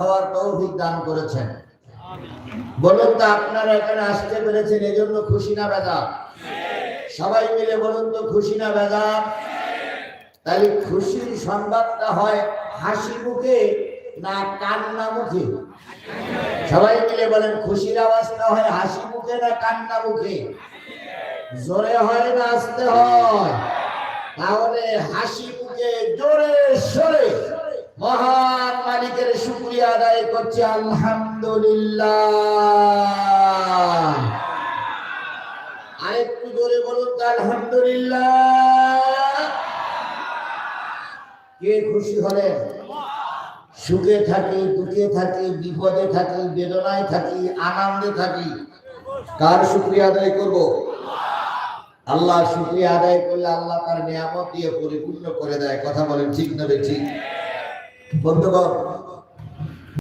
হওয়ার তৌফিক দান করেছেন। বলুন তো আপনারা এখানে আসতে পেরেছেন এজন্য খুশি না বেজার? সবাই মিলে বলুন তো খুশি না বেজার? তাহলে খুশির সংবাদটা হয় হাসি মুখে না কান্না মুখে? সবাই মিলে বলেন খুশির আওয়াজটা হয় হাসি মুখে না কান্না মুখে? জোরে হয় না আস্তে হয়? তাহলে হাসি মুখে জোরে সরে মহান মালিকের শুকরিয়া আদায় করছে আলহামদুলিল্লাহ। আরেকটু জোরে বলুন তো আলহামদুলিল্লাহ। কে খুশি হলেন? সুখে থাকি, দুঃখে থাকি, বিপদে থাকি, বেদনায় থাকি, আনন্দে থাকি, কার শুকরিয়া আদায় করব? আল্লাহ শুকরিয়া আদায় করলে আল্লাহ তার নিয়ামত দিয়ে পরিপূর্ণ করে দেয়। কথা বলেন ঠিক না ঠিক? বন্ধুগণ,